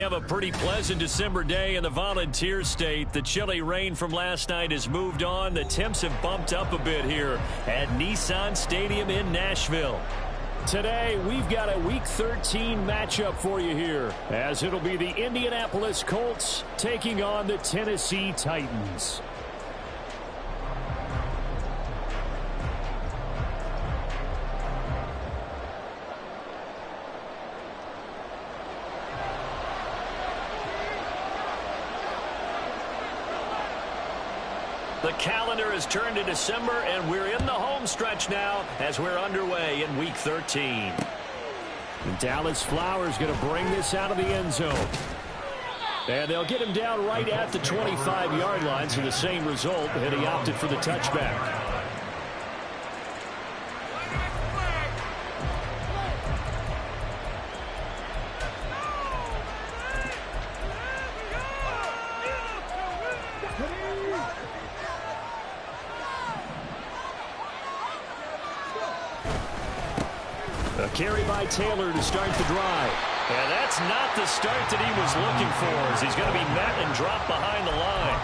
Have a pretty pleasant December day in the Volunteer State. The chilly rain from last night has moved on. The temps have bumped up a bit here at Nissan Stadium in Nashville. Today, we've got a Week 13 matchup for you here, as it'll be the Indianapolis Colts taking on the Tennessee Titans. The calendar has turned to December, and we're in the home stretch now as we're underway in Week 13. And Dallas Flowers going to bring this out of the end zone. And they'll get him down right at the 25-yard line, so the same result, and he opted for the touchback. A carry by Taylor to start the drive. And that's not the start that he was looking for, as he's going to be met and dropped behind the line.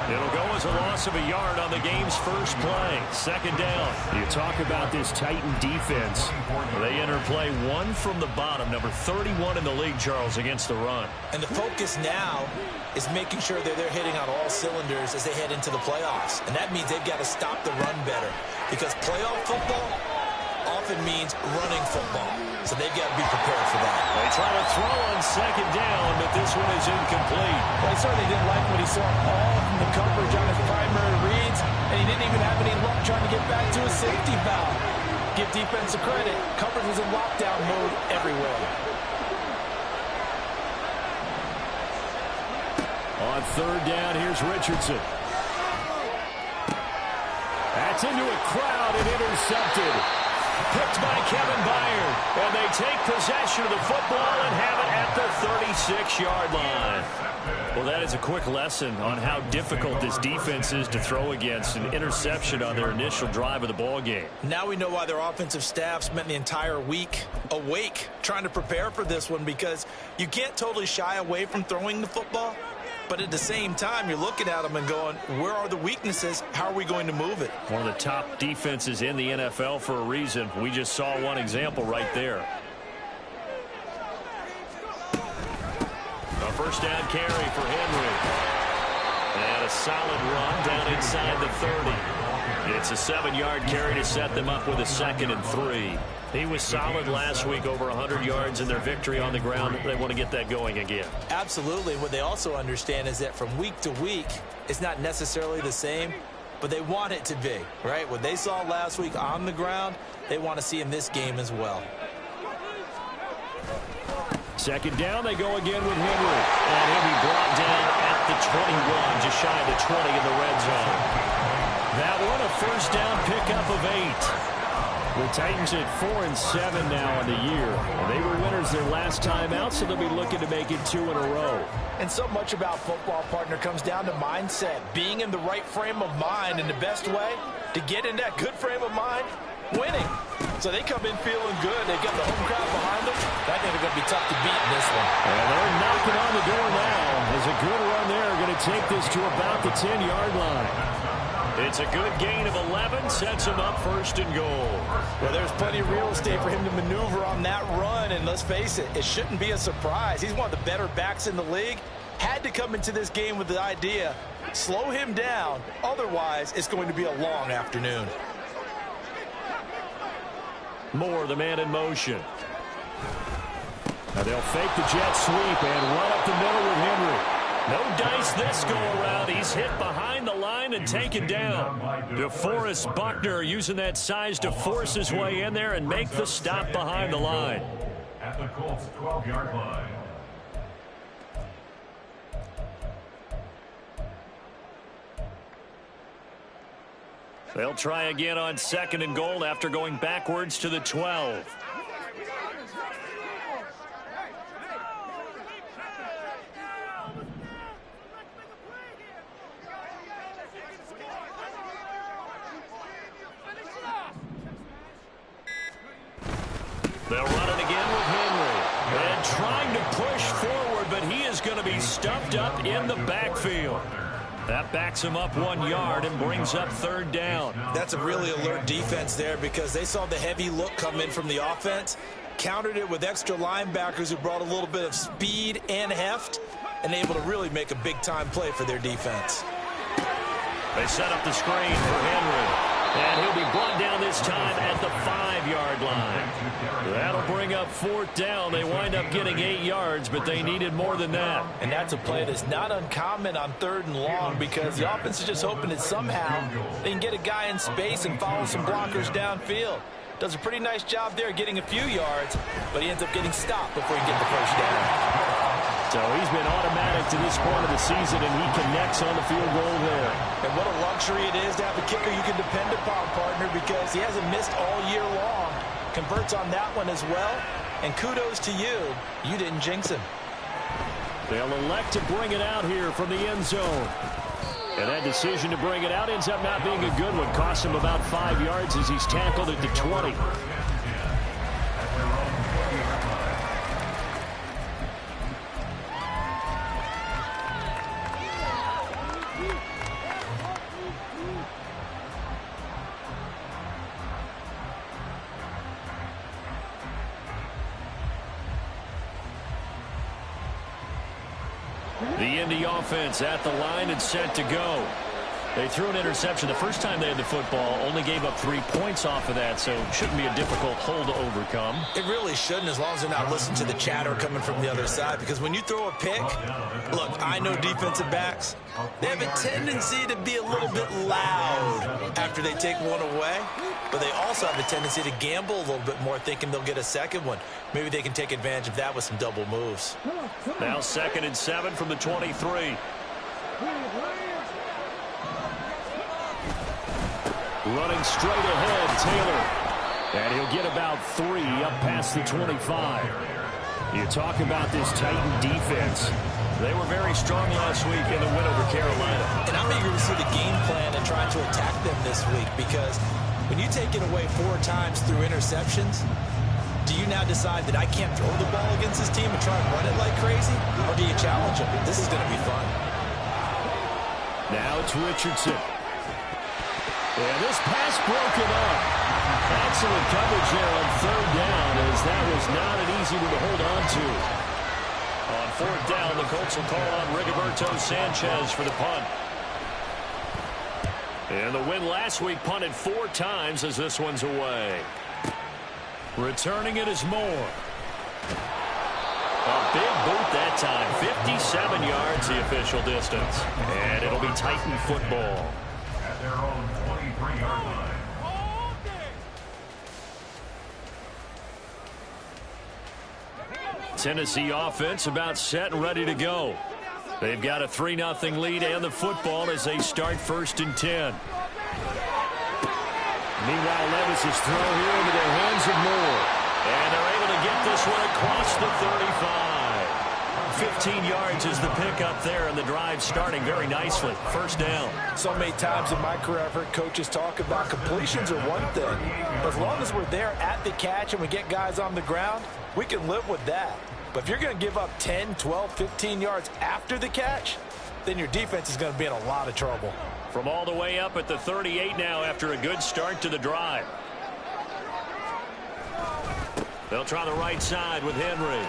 It'll go as a loss of a yard on the game's first play. Second down. You talk about this Titan defense. They enter play one from the bottom, number 31 in the league, Charles, against the run. And the focus now is making sure that they're hitting on all cylinders as they head into the playoffs. And that means they've got to stop the run better, because playoff football often means running football. So they've got to be prepared for that. They try to throw on second down, but this one is incomplete. Well, he certainly didn't like what he saw all from the coverage on his primary reads, and he didn't even have any luck trying to get back to his safety valve. Give defensive credit. Coverage was in lockdown mode everywhere. On third down, here's Richardson. That's into a crowd and intercepted. Picked by Kevin Byard, and they take possession of the football and have it at the 36-yard line. Well, that is a quick lesson on how difficult this defense is to throw against. An interception on their initial drive of the ball game. Now we know why their offensive staff spent the entire week awake trying to prepare for this one, because you can't totally shy away from throwing the football. But at the same time, you're looking at them and going, where are the weaknesses? How are we going to move it? One of the top defenses in the NFL for a reason. We just saw one example right there. A first down carry for Henry. And a solid run down inside the 30. It's a 7-yard carry to set them up with a 2nd and 3. He was solid last week, over 100 yards in their victory on the ground. They want to get that going again. Absolutely. What they also understand is that from week to week, it's not necessarily the same, but they want it to be, right? What they saw last week on the ground, they want to see in this game as well. Second down, they go again with Henry. And he'll be brought down at the 21, just shy of the 20 in the red zone. That one, a first down pickup of 8. The Titans at 4-7 now on the year. They were winners their last time out, so they'll be looking to make it 2 in a row. And so much about football, partner, comes down to mindset. Being in the right frame of mind, and the best way to get in that good frame of mind, winning. So they come in feeling good. They've got the home crowd behind them. I think they're going to be tough to beat in this one. And they're knocking on the door now. There's a good run there. Going to take this to about the 10-yard line. It's a good gain of 11, sets him up 1st and goal. Well, there's plenty of real estate for him to maneuver on that run, and let's face it, it shouldn't be a surprise. He's one of the better backs in the league. Had to come into this game with the idea, slow him down, otherwise it's going to be a long afternoon. Moore, the man in motion. Now they'll fake the jet sweep and run up the middle with Henry. No dice this go-around. He's hit behind the line and taken down. DeForest Buckner using that size to force his way in there and make the stop behind the line. At the Colts 12-yard line. They'll try again on 2nd and goal after going backwards to the 12. They'll run it again with Henry. And trying to push forward, but he is going to be stuffed up in the backfield. That backs him up 1 yard and brings up third down. That's a really alert defense there because they saw the heavy look come in from the offense, countered it with extra linebackers who brought a little bit of speed and heft, and able to really make a big-time play for their defense. They set up the screen for Henry. And he'll be brought down this time at the 5-yard line. That'll bring up fourth down. They wind up getting 8 yards, but they needed more than that. And that's a play that's not uncommon on 3rd and long because the offense is just hoping that somehow they can get a guy in space and follow some blockers downfield. Does a pretty nice job there getting a few yards, but he ends up getting stopped before he gets the first down. So he's been automatic to this point of the season, and he connects on the field goal there. And what a luxury it is to have a kicker you can depend upon, partner, because he hasn't missed all year long. Converts on that one as well. And kudos to you. You didn't jinx him. They'll elect to bring it out here from the end zone. And that decision to bring it out ends up not being a good one. Costs him about 5 yards as he's tackled at the 20. The Indy offense at the line and set to go. They threw an interception the first time they had the football, only gave up 3 points off of that, so it shouldn't be a difficult hole to overcome. It really shouldn't, as long as they're not listening to the chatter coming from the other side, because when you throw a pick, look, I know defensive backs, they have a tendency to be a little bit loud after they take one away, but they also have a tendency to gamble a little bit more, thinking they'll get a second one. Maybe they can take advantage of that with some double moves. Now 2nd and 7 from the 23. Running straight ahead, Taylor. And he'll get about 3 up past the 25. You talk about this Titan defense. They were very strong last week in the win over Carolina. And I'm eager to see the game plan and trying to attack them this week, because when you take it away 4 times through interceptions, do you now decide that I can't throw the ball against this team and try and run it like crazy? Or do you challenge them? This is going to be fun. Now it's Richardson. And this pass broken up. Excellent coverage there on 3rd down, as that was not an easy one to hold on to. On 4th down, the Colts will call on Rigoberto Sanchez for the punt. And the win last week punted 4 times as this one's away. Returning it is Moore. A big boot that time. 57 yards the official distance. And it'll be Titan football. At their own 23-yard line. Tennessee offense about set and ready to go. They've got a 3-0 lead and the football as they start 1st and 10. Meanwhile, Levis's throw here into the hands of Moore. And they're able to get this one across the 35. 15 yards is the pickup there, and the drive starting very nicely. 1st down. So many times in my career, I've heard coaches talk about completions are one thing. As long as we're there at the catch and we get guys on the ground, we can live with that. But if you're going to give up 10, 12, 15 yards after the catch, then your defense is going to be in a lot of trouble. From all the way up at the 38 now after a good start to the drive. They'll try the right side with Henry.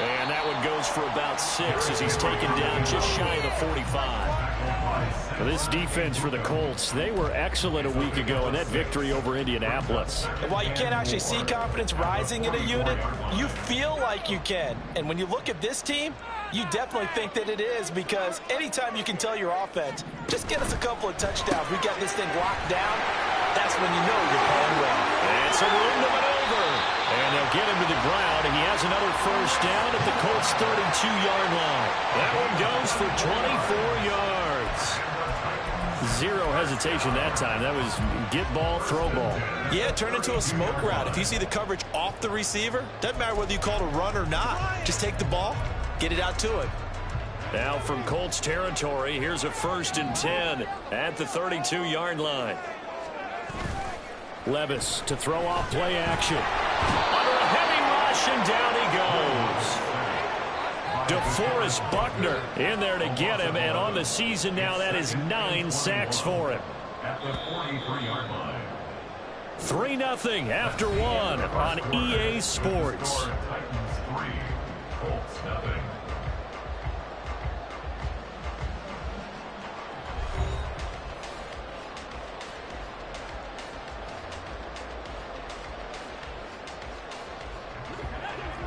And that one goes for about 6 as he's taken down just shy of the 45. Well, this defense for the Colts, they were excellent a week ago in that victory over Indianapolis. And while you can't actually see confidence rising in a unit, you feel like you can. And when you look at this team, you definitely think that it is, because anytime you can tell your offense, just get us a couple of touchdowns, we got this thing locked down, that's when you know you're playing well. And some room to maneuver. And they'll get him to the ground, and he has another 1st down at the Colts' 32-yard line. That one goes for 24 yards. 0 hesitation that time. That was get ball, throw ball. Yeah, turn into a smoke route. If you see the coverage off the receiver, doesn't matter whether you call it a run or not. Just take the ball, get it out to it. Now from Colts territory, here's a 1st and 10 at the 32-yard line. Levis to throw off play action. Under a heavy rush, and down he goes. DeForest Buckner in there to get him, and on the season now, that is 9 sacks for him. At the 43-yard line. 3-0 after 1 on EA Sports. Titans 3, Colts 0.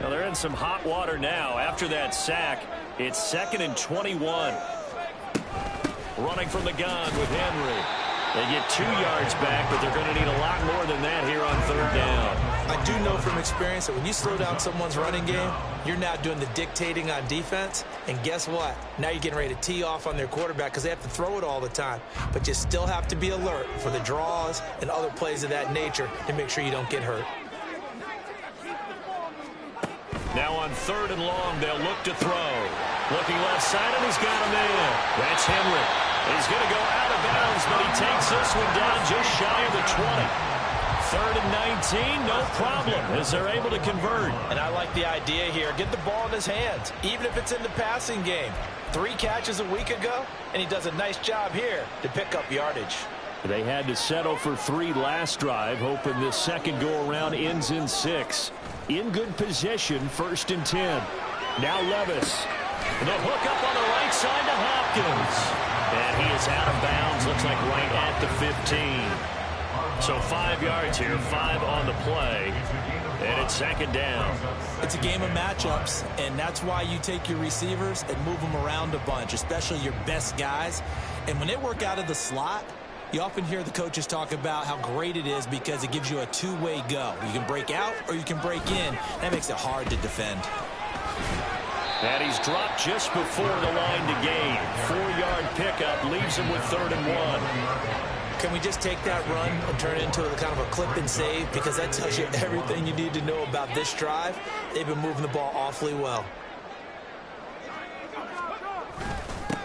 Well, they're in some hot water now. After that sack, it's 2nd and 21. Running from the gun with Henry. They get 2 yards back, but they're going to need a lot more than that here on 3rd down. I do know from experience that when you slow down someone's running game, you're now doing the dictating on defense. And guess what? Now you're getting ready to tee off on their quarterback because they have to throw it all the time. But you still have to be alert for the draws and other plays of that nature to make sure you don't get hurt. Now on 3rd and long, they'll look to throw. Looking left side, and he's got him in. That's Henry. He's going to go out of bounds, but he takes this one down just shy of the 20. 3rd and 19, no problem, as they're able to convert. And I like the idea here. Get the ball in his hands, even if it's in the passing game. 3 catches a week ago, and he does a nice job here to pick up yardage. They had to settle for 3 last drive, hoping this second go-around ends in 6. In good position, 1st and 10. Now Levis. The hook up on the right side to Hopkins. And he is out of bounds, looks like right at the 15. So 5 yards here, 5 on the play. And it's 2nd down. It's a game of matchups, and that's why you take your receivers and move them around a bunch, especially your best guys. And when they work out of the slot, you often hear the coaches talk about how great it is because it gives you a two-way go. You can break out or you can break in. That makes it hard to defend. And he's dropped just before the line to gain. 4-yard pickup leaves him with 3rd and 1. Can we just take that run and turn it into a kind of a clip and save? Because that tells you everything you need to know about this drive. They've been moving the ball awfully well.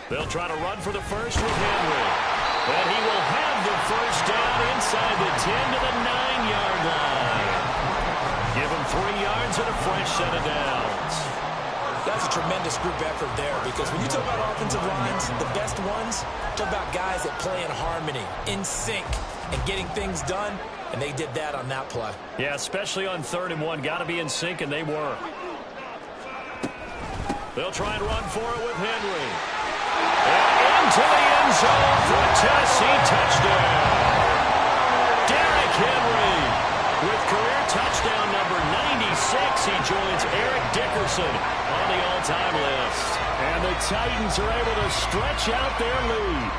They'll try to run for the first with Henry. And he will have the first down inside the 10 to the 9-yard line. Give him 3 yards and a fresh set of downs. That's a tremendous group effort there because when you talk about offensive lines, the best ones, talk about guys that play in harmony, in sync, and getting things done, and they did that on that play. Yeah, especially on 3rd and 1. Got to be in sync, and they were. They'll try and run for it with Henry. And into the end zone for a Tennessee touchdown. Derrick Henry with career touchdown number 96. He joins Eric Dickerson on the all-time list. And the Titans are able to stretch out their lead.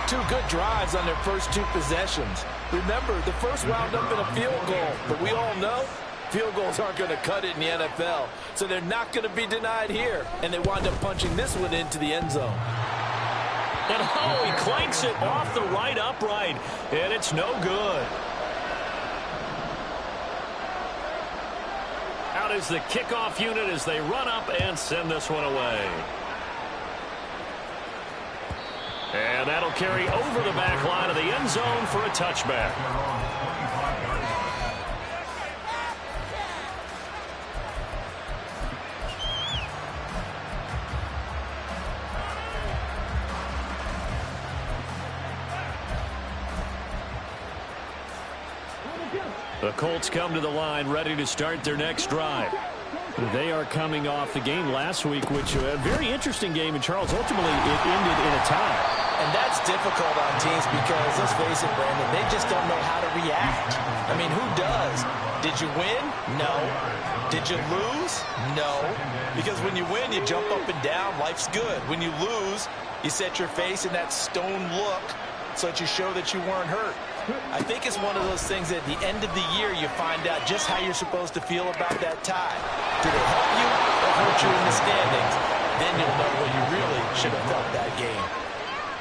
2 good drives on their first 2 possessions. Remember, the first wound up in a field goal, but we all know field goals aren't going to cut it in the NFL, so they're not going to be denied here, and they wind up punching this one into the end zone. And oh, he clanks it off the right upright, and it's no good. Out is the kickoff unit as they run up and send this one away. And that'll carry over the back line of the end zone for a touchback. The Colts come to the line ready to start their next drive. They are coming off the game last week, which a very interesting game in Charles. Ultimately, it ended in a tie. And that's difficult on teams because, let's face it, Brandon, they just don't know how to react. I mean, who does? Did you win? No. Did you lose? No. Because when you win, you jump up and down. Life's good. When you lose, you set your face in that stone look so that you show that you weren't hurt. I think it's one of those things that at the end of the year you find out just how you're supposed to feel about that tie. Did it help you or hurt you in the standings? Then you'll know what you really should have felt that game.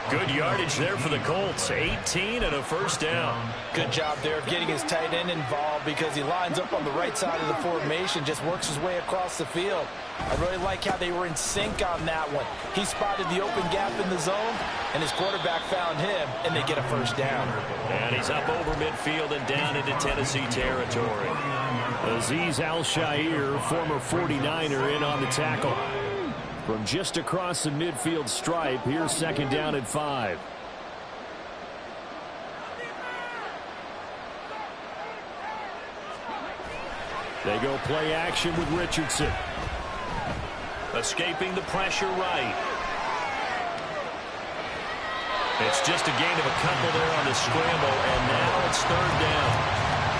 Good yardage there for the Colts. 18 and a first down. Good job there of getting his tight end involved because he lines up on the right side of the formation, just works his way across the field. I really like how they were in sync on that one. He spotted the open gap in the zone, and his quarterback found him, and they get a first down. And he's up over midfield and down into Tennessee territory. Azeez Al-Shaair, former 49er, in on the tackle. From just across the midfield stripe, here's second down and 5. They go play action with Richardson. Escaping the pressure right. It's just a gain of a couple there on the scramble, and now it's third down.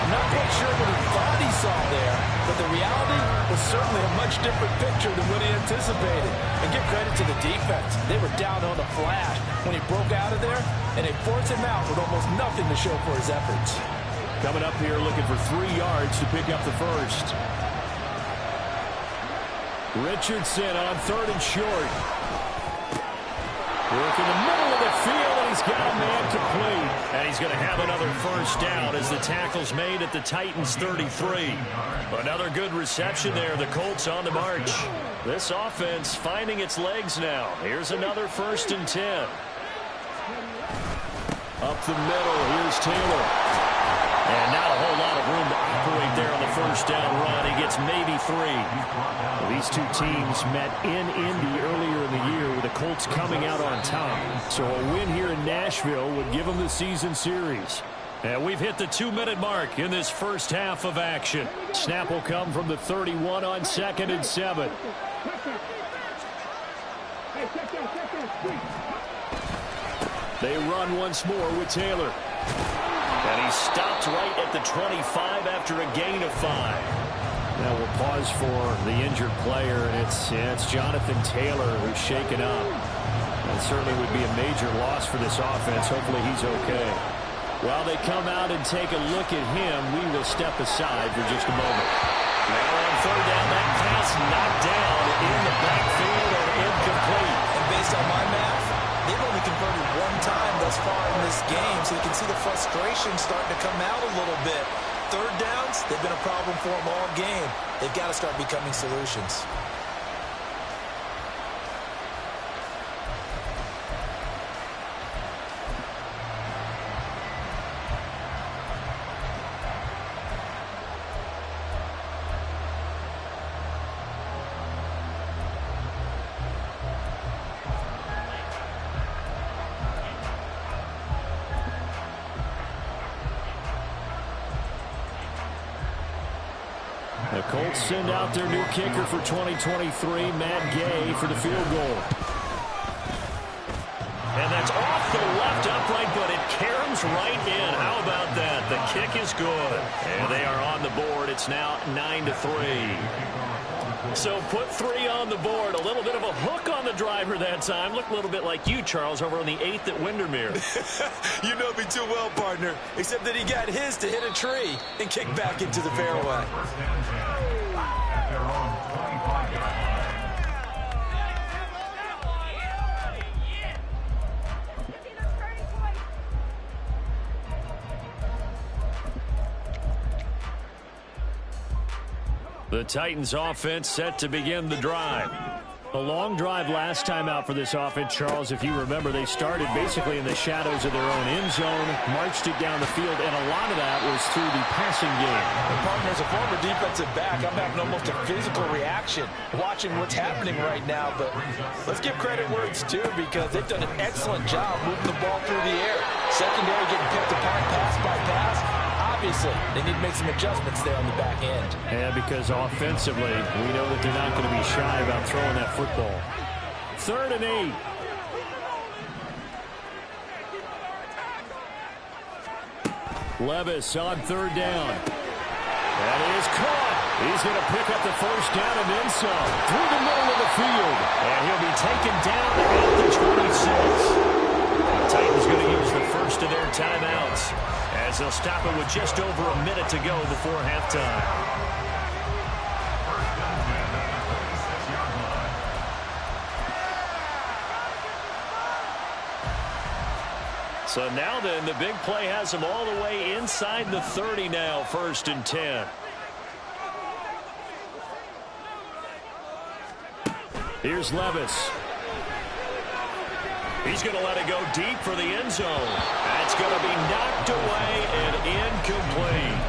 I'm not quite sure what he thought he saw there, but the reality was certainly a much different picture than what he anticipated. And give credit to the defense. They were down on the flash when he broke out of there, and they forced him out with almost nothing to show for his efforts. Coming up here looking for 3 yards to pick up the first. Richardson on third and short. Work in the middle of the field, and he's got a man complete. And he's going to have another first down as the tackle's made at the Titans' 33. Another good reception there. The Colts on the march. This offense finding its legs now. Here's another first and 10. Up the middle, here's Taylor. And not a whole lot of room to operate there on the first down run. He gets maybe 3. Well, these two teams met in Indy earlier in the year with the Colts coming out on top. So a win here in Nashville would give them the season series. And we've hit the 2-minute mark in this first half of action. Snap will come from the 31 on 2nd and 7. They run once more with Taylor. And he's stopped right at the 25 after a gain of 5. Now we'll pause for the injured player, and it's Jonathan Taylor who's shaken up. That certainly would be a major loss for this offense. Hopefully he's okay. While they come out and take a look at him, we will step aside for just a moment. Now on third down, that pass knocked down in the backfield and incomplete. And based on my math, they've only converted 1 time thus far in this game, so you can see the frustration starting to come out a little bit. Third downs, they've been a problem for them all game. They've got to start becoming solutions. The Colts send out their new kicker for 2023, Matt Gay, for the field goal. And that's off the left upright, but it caroms right in. How about that? The kick is good. And they are on the board. It's now 9-3. So put 3 on the board. A little bit of a hook on the driver that time. Looked a little bit like you, Charles, over on the 8th at Windermere. You know me too well, partner, except that he got his to hit a tree and kick back into the fairway. At their own 25-yard line. The Titans offense set to begin the drive. A long drive last time out for this offense, Charles. If you remember, they started basically in the shadows of their own end zone, marched it down the field, and a lot of that was through the passing game. And partner, as a former defensive back, I'm having almost a physical reaction watching what's happening right now. But let's give credit where it's due, because they've done an excellent job moving the ball through the air. Secondary getting picked apart pass by pass. Obviously, they need to make some adjustments there on the back end. Yeah, because offensively, we know that they're not going to be shy about throwing that football. 3rd and 8. Levis on 3rd down. That is caught. He's going to pick up the first down and then some through the middle of the field. And he'll be taken down at the 26. The Titans going to use the first of their timeouts, as they'll stop it with just over a minute to go before halftime. First and 10 at the 36-yard line. So now then, the big play has him all the way inside the 30 now, 1st and 10. Here's Levis. He's going to let it go deep for the end zone. That's going to be knocked away and incomplete.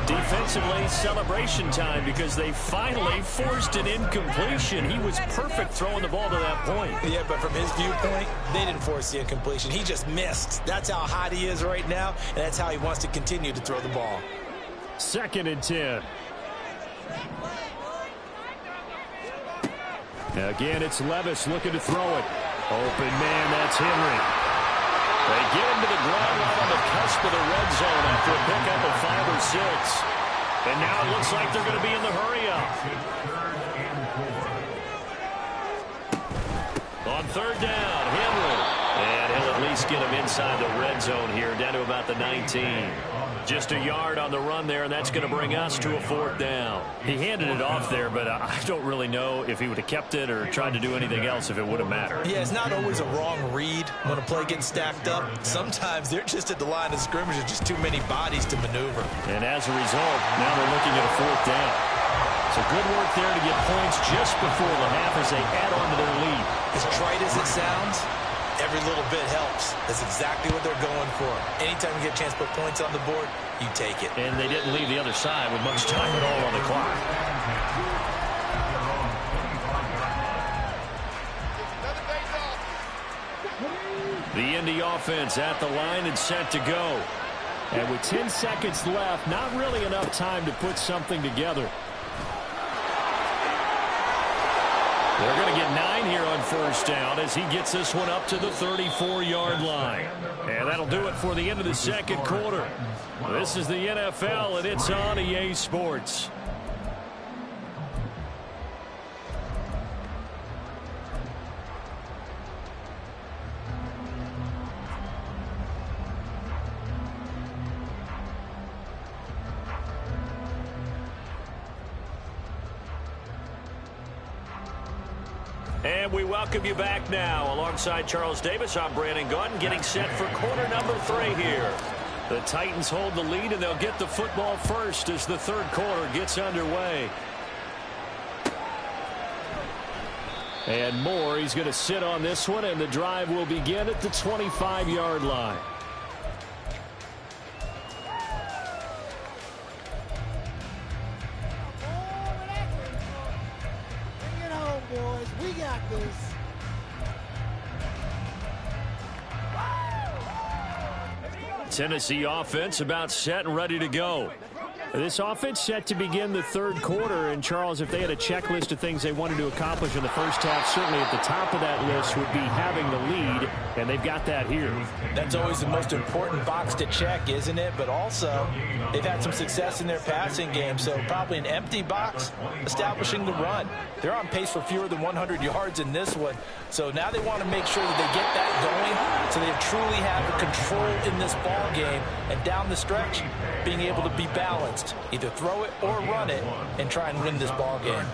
Defensively, celebration time because they finally forced an incompletion. He was perfect throwing the ball to that point. Yeah, but from his viewpoint, they didn't force the incompletion. He just missed. That's how hot he is right now, and that's how he wants to continue to throw the ball. 2nd and 10. Again, it's Levis looking to throw it. Open man, that's Henry. They get him to the ground right on the cusp of the red zone after a pickup of 5 or 6. And now it looks like they're going to be in the hurry-up. On 3rd down, Henry. And he'll at least get him inside the red zone here, down to about the 19. Just a yard on the run there, and that's going to bring us to a 4th down. He handed it off there, but I don't really know if he would have kept it or tried to do anything else if it would have mattered. Yeah, it's not always a wrong read when a play gets stacked up. Sometimes they're just at the line of scrimmage. There's just too many bodies to maneuver. And as a result, now they're looking at a 4th down. So good work there to get points just before the half as they add on to their lead. As trite as it sounds, every little bit helps. That's exactly what they're going for. Anytime you get a chance to put points on the board, you take it. And they didn't leave the other side with much time at all on the clock. The Indy offense at the line and set to go. And with 10 seconds left, not really enough time to put something together. They're going to get 9 here on 1st down as he gets this one up to the 34-yard line. And that'll do it for the end of the 2nd quarter. This is the NFL, and it's on EA Sports. And we welcome you back now. Alongside Charles Davis, I'm Brandon Gunn, getting set for quarter number 3 here. The Titans hold the lead, and they'll get the football first as the 3rd quarter gets underway. And Moore, he's going to sit on this one, and the drive will begin at the 25-yard line. Tennessee offense about set and ready to go. This offense set to begin the 3rd quarter. And, Charles, if they had a checklist of things they wanted to accomplish in the first half, certainly at the top of that list would be having the lead, and they've got that here. That's always the most important box to check, isn't it? But also, they've had some success in their passing game, so probably an empty box establishing the run. They're on pace for fewer than 100 yards in this one, so now they want to make sure that they get that going so they truly have control in this ball game, and down the stretch, being able to be balanced. Either throw it or run it and try and win this ball game.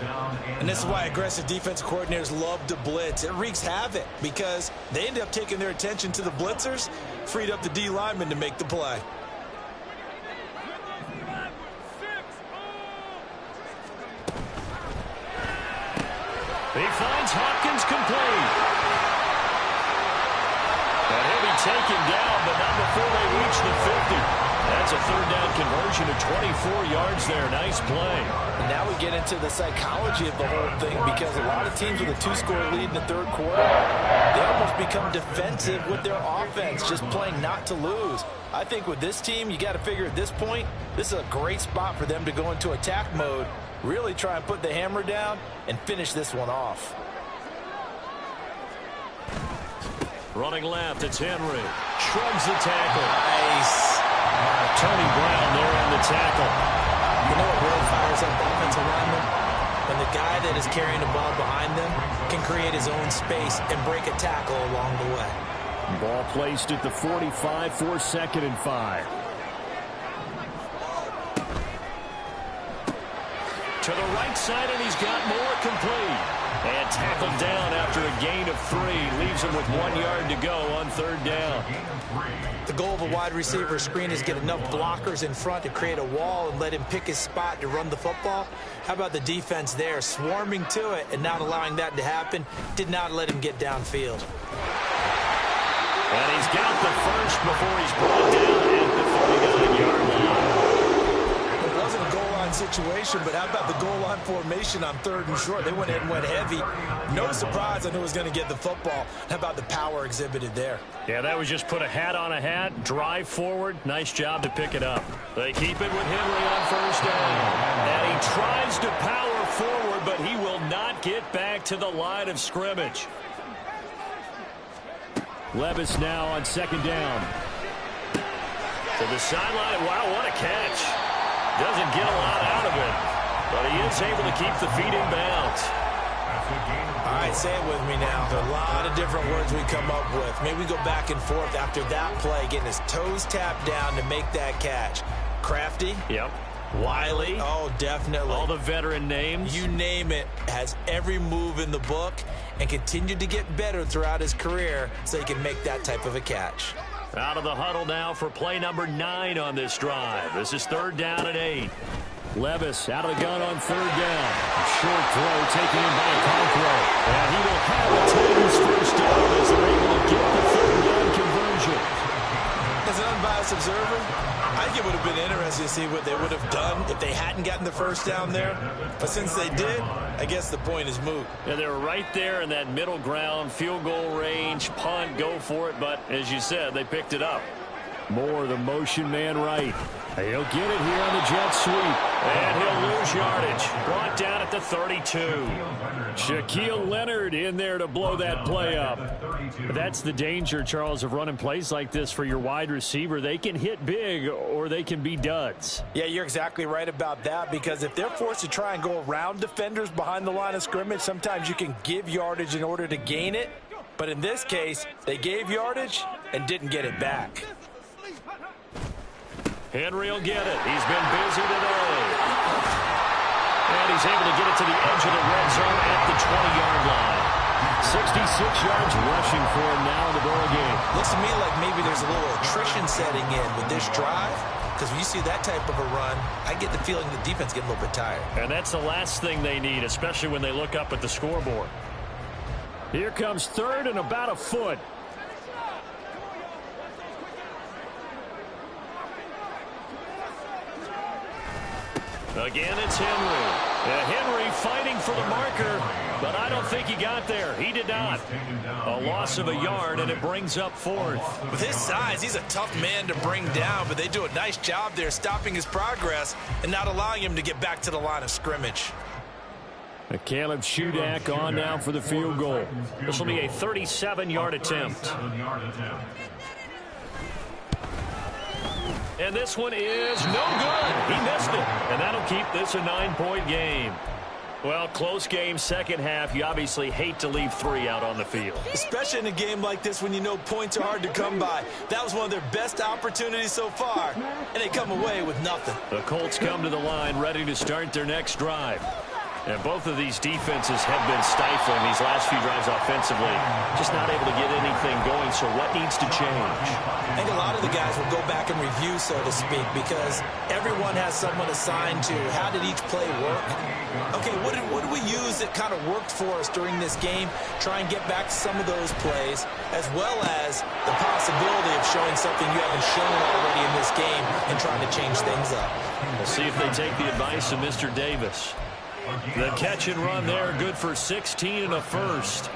And this is why aggressive defensive coordinators love to blitz. It wreaks havoc because they end up taking their attention to the blitzers, freed up the D lineman to make the play. He finds Hopkins complete. And he'll be taken down, but not before they reach the 50. That's a 3rd down conversion of 24 yards there. Nice play. And now we get into the psychology of the whole thing because a lot of teams with a 2-score lead in the 3rd quarter, they almost become defensive with their offense, just playing not to lose. I think with this team, you got to figure at this point, this is a great spot for them to go into attack mode, really try and put the hammer down and finish this one off. Running left, it's Henry. Shrugs the tackle. Nice. Tony Brown there on the tackle. You know what really fires up offensive linemen? When the guy that is carrying the ball behind them can create his own space and break a tackle along the way. Ball placed at the 45 for 2nd and 5. To the right side, and he's got Moore complete. And tackled down after a gain of 3. Leaves him with 1 yard to go on 3rd down. The goal of a wide receiver screen is get enough blockers in front to create a wall and let him pick his spot to run the football. How about the defense there, swarming to it and not allowing that to happen? Did not let him get downfield. And he's got the first before he's brought down at the 49-yard line. It wasn't a goal line situation, but how about the goal line formation on 3rd and short? They went ahead and went heavy. No surprise on who was going to get the football. How about the power exhibited there? Yeah, that was just put a hat on a hat, drive forward. Nice job to pick it up. They keep it with Henry on 1st down. And he tries to power forward, but he will not get back to the line of scrimmage. Levis now on 2nd down. To the sideline. Wow, what a catch. Doesn't get a lot out of it, but he is able to keep the feet in bounds. All right, say it with me now. There are a lot of different words we come up with. Maybe we go back and forth after that play, getting his toes tapped down to make that catch. Crafty. Yep. Wiley. Oh, definitely. All the veteran names. You name it. Has every move in the book and continued to get better throughout his career so he can make that type of a catch. Out of the huddle now for play number 9 on this drive. This is 3rd down and 8. Levis out of the gun on 3rd down. Short throw taken in by Conquero. And he will have the Titans first down as they're able to get the 3rd down conversion. As an unbiased observer, I think it would have been interesting to see what they would have done if they hadn't gotten the first down there. But since they did, I guess the point is moot. Yeah, they were right there in that middle ground, field goal range, punt, go for it. But as you said, they picked it up. Moore, the motion man right. He'll get it here on the jet sweep. And he'll lose yardage. Brought down at the 32. Shaquille Leonard in there to blow that play up. That's the danger, Charles, of running plays like this for your wide receiver. They can hit big or they can be duds. Yeah, you're exactly right about that, because if they're forced to try and go around defenders behind the line of scrimmage, sometimes you can give yardage in order to gain it. But in this case, they gave yardage and didn't get it back. Henry will get it. He's been busy today. And he's able to get it to the edge of the red zone at the 20-yard line. 66 yards rushing for him now in the ball game. Looks to me like maybe there's a little attrition setting in with this drive, because when you see that type of a run, I get the feeling the defense getting a little bit tired. And that's the last thing they need, especially when they look up at the scoreboard. Here comes 3rd and about a foot. Again, it's Henry. Henry fighting for the marker, but I don't think he got there. He did not. A loss of a yard, and it brings up 4th. With his size, he's a tough man to bring down, but they do a nice job there stopping his progress and not allowing him to get back to the line of scrimmage. Caleb Shudak on now for the field goal. This will be a 37-yard attempt. And this one is no good. He missed it. And that'll keep this a 9-point game. Well, close game, second half. You obviously hate to leave 3 out on the field. Especially in a game like this when you know points are hard to come by. That was one of their best opportunities so far, and they come away with nothing. The Colts come to the line ready to start their next drive. And both of these defenses have been stifling these last few drives offensively. Just not able to get anything going, so what needs to change? I think a lot of the guys will go back and review, so to speak, because everyone has someone assigned to how did each play work. Okay, what did we use that kind of worked for us during this game? Try and get back to some of those plays, as well as the possibility of showing something you haven't shown already in this game and trying to change things up. We'll see if they take the advice of Mr. Davis. The catch and run there, good for 16 and a first.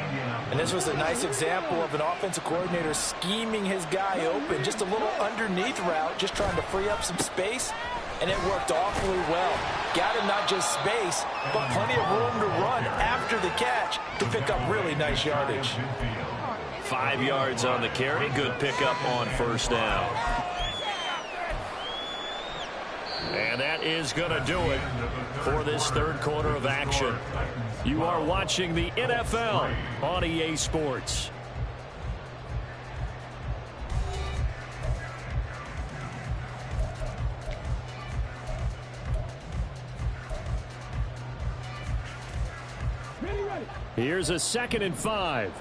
And this was a nice example of an offensive coordinator scheming his guy open. Just a little underneath route, just trying to free up some space, and it worked awfully well. Got him not just space, but plenty of room to run after the catch to pick up really nice yardage. 5 yards on the carry, good pickup on first down. And that is going to do it for this third quarter of action. You are watching the NFL on EA Sports. Ready. Here's a 2nd and 5.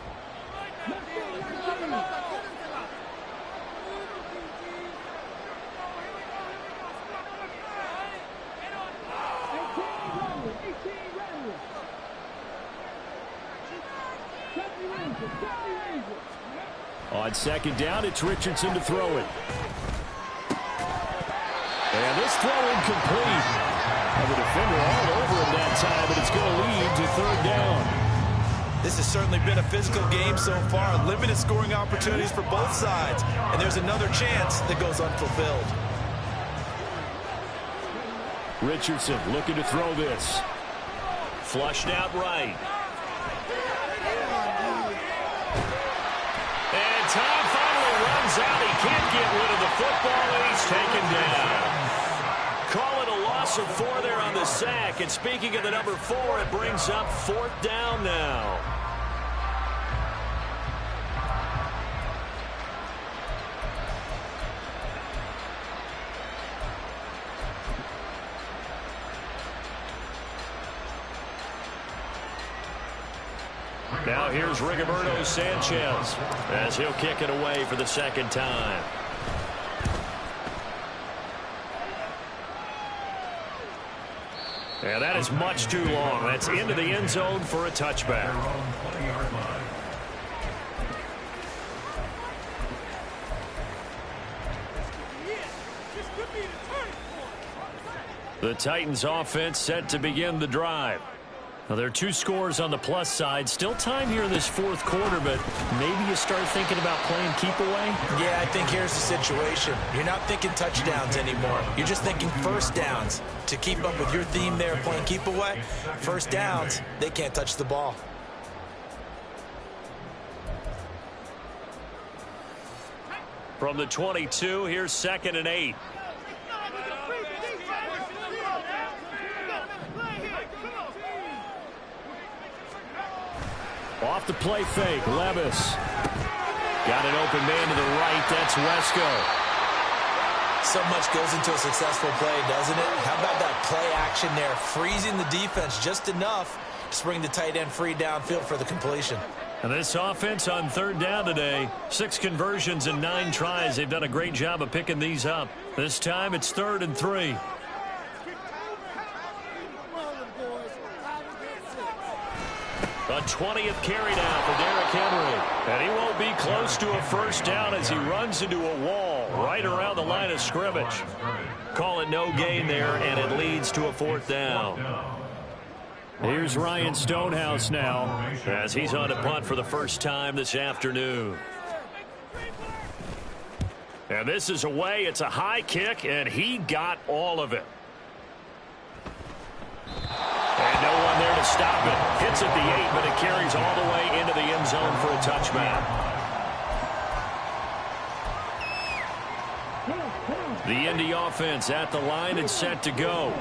On 2nd down, it's Richardson to throw it. And this throw incomplete. And the defender all over him that time, but it's going to lead to 3rd down. This has certainly been a physical game so far. Limited scoring opportunities for both sides. And there's another chance that goes unfulfilled. Richardson looking to throw this. Flushed out right. And time finally runs out. He can't get rid of the football, and he's taken down. Call it a loss of 4 there on the sack. And speaking of the number 4, it brings up 4th down now. Now here's Rigoberto Sanchez as he'll kick it away for the 2nd time. And that is much too long. That's into the end zone for a touchback. The Titans offense set to begin the drive. Now, there are 2 scores on the plus side. Still time here in this 4th quarter, but maybe you start thinking about playing keep away? Yeah, I think here's the situation. You're not thinking touchdowns anymore. You're just thinking 1st downs. To keep up with your theme there, playing keep away, 1st downs, they can't touch the ball. From the 22, here's 2nd and 8. Off the play fake, Levis. Got an open man to the right, that's Wesco. So much goes into a successful play, doesn't it? How about that play action there, freezing the defense just enough to bring the tight end free downfield for the completion. And this offense on 3rd down today, 6 conversions and 9 tries. They've done a great job of picking these up. This time it's 3rd and 3. A 20th carry now for Derrick Henry. And he won't be close to a 1st down as he runs into a wall right around the line of scrimmage. Call it no gain there, and it leads to a 4th down. Here's Ryan Stonehouse now as he's on a punt for the first time this afternoon. And this is away. It's a high kick, and he got all of it. And no one there to stop it. Hits at the 8, but it carries all the way into the end zone for a touchback. The Indy offense at the line and set to go.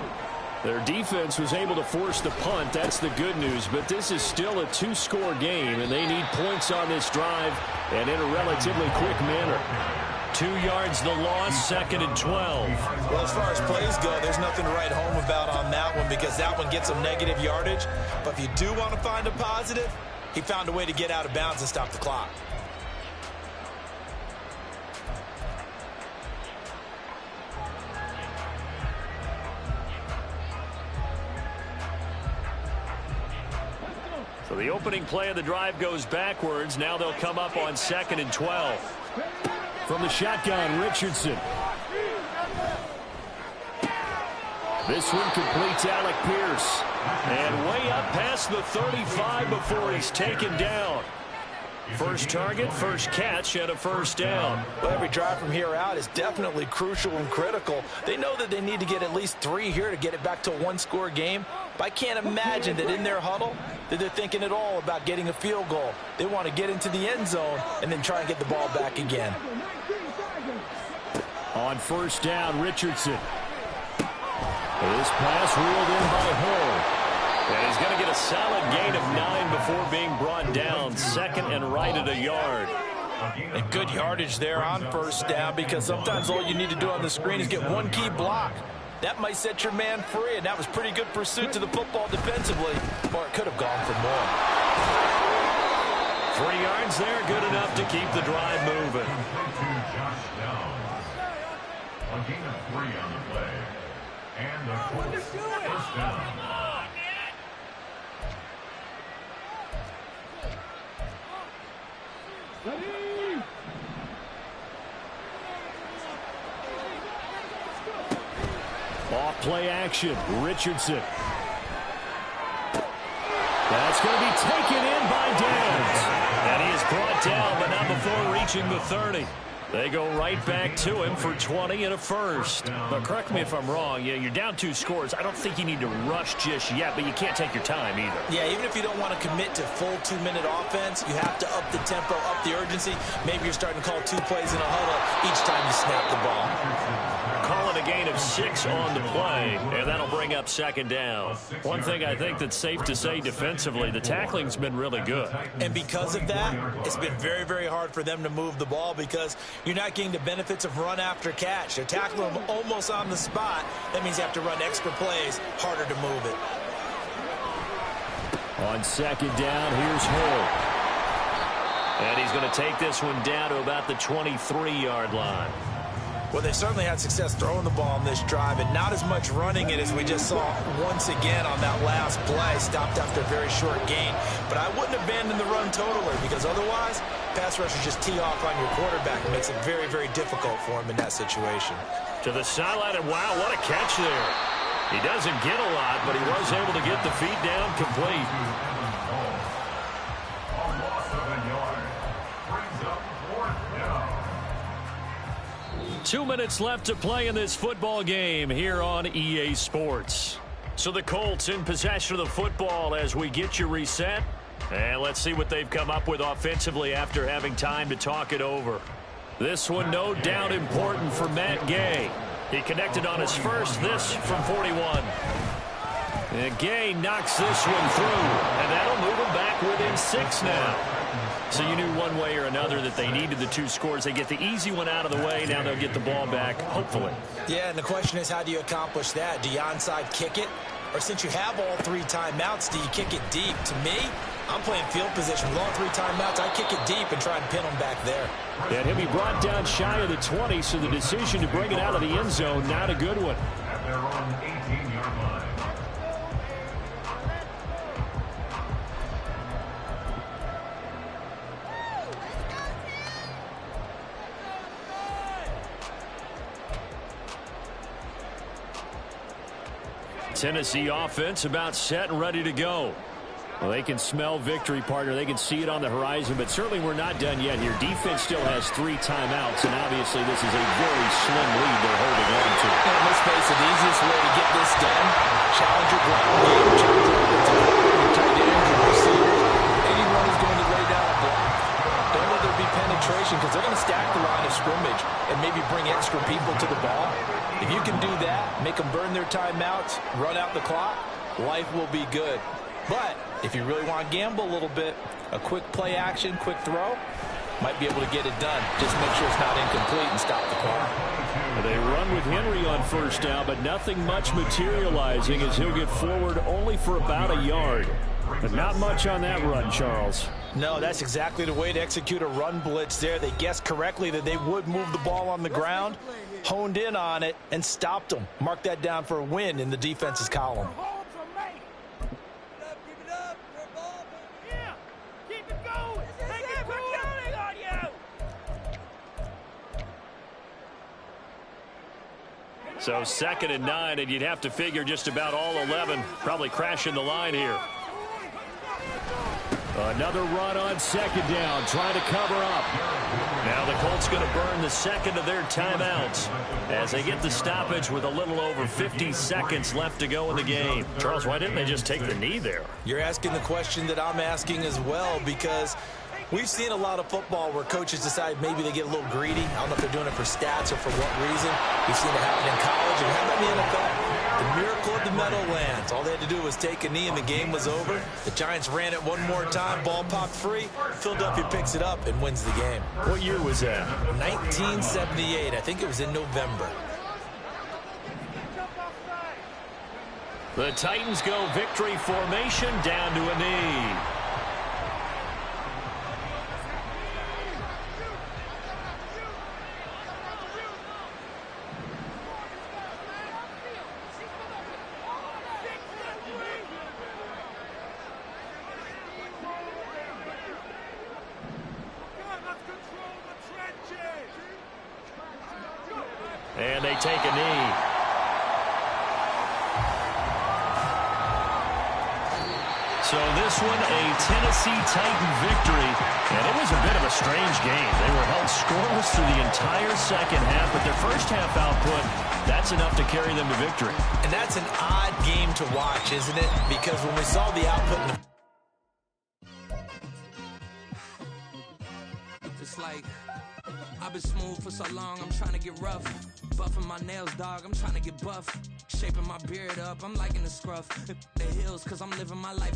Their defense was able to force the punt. That's the good news. But this is still a 2-score game, and they need points on this drive and in a relatively quick manner. 2 yards the loss, 2nd and 12. Well, as far as plays go, there's nothing to write home about on that one because that one gets some negative yardage. But if you do want to find a positive, he found a way to get out of bounds and stop the clock. So the opening play of the drive goes backwards. Now they'll come up on 2nd and 12. From the shotgun, Richardson. This one completes Alec Pierce. And way up past the 35 before he's taken down. First target, first catch, and a 1st down. Well, every drive from here out is definitely crucial and critical. They know that they need to get at least 3 here to get it back to a 1-score game. But I can't imagine that in their huddle that they're thinking at all about getting a field goal. They want to get into the end zone and then try and get the ball back again. On 1st down, Richardson. This pass reeled in by Hill. And he's going to get a solid gain of 9 before being brought down. 2nd and right at a yard. And good yardage there on 1st down because sometimes all you need to do on the screen is get one key block. That might set your man free, and that was pretty good pursuit to the football defensively, or it could have gone for more. 3 yards there, good enough to keep the drive moving. A gain of 3 on the play. And the Colts first down. Off play action, Richardson. That's going to be taken in by Downs. And he is brought down, but not before reaching the 30. They go right back to him for 20 and a first. But correct me if I'm wrong. Yeah, you're down 2 scores. I don't think you need to rush just yet, but you can't take your time either. Yeah, even if you don't want to commit to full 2-minute offense, you have to up the tempo, up the urgency. Maybe you're starting to call 2 plays in a huddle each time you snap the ball. Calling a gain of 6 on the play, and that'll bring up second down. One thing I think that's safe to say defensively, the tackling's been really good. And because of that, it's been very, very hard for them to move the ball because you're not getting the benefits of run after catch. They're tackling them almost on the spot. That means you have to run extra plays, harder to move it. On second down, here's Hull. And he's going to take this one down to about the 23-yard line. Well, they certainly had success throwing the ball on this drive, and not as much running it as we just saw once again on that last play. Stopped after a very short gain. But I wouldn't abandon the run totally, because otherwise, pass rushers just tee off on your quarterback. It makes it very, very difficult for him in that situation. To the sideline, and wow, what a catch there. He doesn't get a lot, but he was able to get the feet down complete. A loss of a yard. Brings up 4th down. 2 minutes left to play in this football game here on EA Sports. So the Colts in possession of the football as we get you reset. And let's see what they've come up with offensively after having time to talk it over. This one no doubt important for Matt Gay. He connected on his first, this from 41. And Gay knocks this one through, and that'll move him back within 6 now. So you knew one way or another that they needed the 2 scores. They get the easy one out of the way. Now they'll get the ball back, hopefully. Yeah, and the question is, how do you accomplish that? Do you onside kick it? Or since you have all 3 timeouts, do you kick it deep? To me, I'm playing field position. With all 3 timeouts, I kick it deep and try and pin them back there. And he'll be brought down shy of the 20, so the decision to bring it out of the end zone, not a good one. At their own 18-yard line. Tennessee offense about set and ready to go. Well, they can smell victory, partner. They can see it on the horizon, but certainly we're not done yet here. Defense still has 3 timeouts, and obviously this is a very slim lead they're holding on to. And let's face it, the easiest way to get this done, challenge your ground game, challenge your tight ends, your receivers. Anyone who's going to lay down a block. Don't let there be penetration, because they're going to stack the line of scrimmage and maybe bring extra people to the ball. If you can do that, make them burn their timeouts, run out the clock, life will be good. But if you really want to gamble a little bit, a quick play action, quick throw, might be able to get it done. Just make sure it's not incomplete and stop the clock. They run with Henry on first down, but nothing much materializing as he'll get forward only for about a yard. But not much on that run, Charles. No, that's exactly the way to execute a run blitz there. They guessed correctly that they would move the ball on the ground, honed in on it, and stopped them. Mark that down for a win in the defense's column. So 2nd and 9, and you'd have to figure just about all 11 probably crashing the line here. Another run on 2nd down, trying to cover up. Now the Colts going to burn the 2nd of their timeouts as they get the stoppage with a little over 50 seconds left to go in the game. Charles, why didn't they just take the knee there? You're asking the question that I'm asking as well, because we've seen a lot of football where coaches decide maybe they get a little greedy. I don't know if they're doing it for stats or for what reason. We've seen it happen in college, and how about the NFL? The miracle of the Meadowlands. All they had to do was take a knee and the game was over. The Giants ran it one more time. Ball popped free. Philadelphia picks it up and wins the game. What year was that? 1978. I think it was in November. The Titans go victory formation down to a knee. And they take a knee. So this one, a Tennessee Titan victory. And it was a bit of a strange game. They were held scoreless through the entire second half, but their first half output, that's enough to carry them to victory. And that's an odd game to watch, isn't it? Because when we saw the output in the it's like I've been smooth for so long, I'm trying to get rough. Buffing my nails, dog, I'm trying to get buff. Shaping my beard up, I'm liking the scruff. The hills, cause I'm living my life in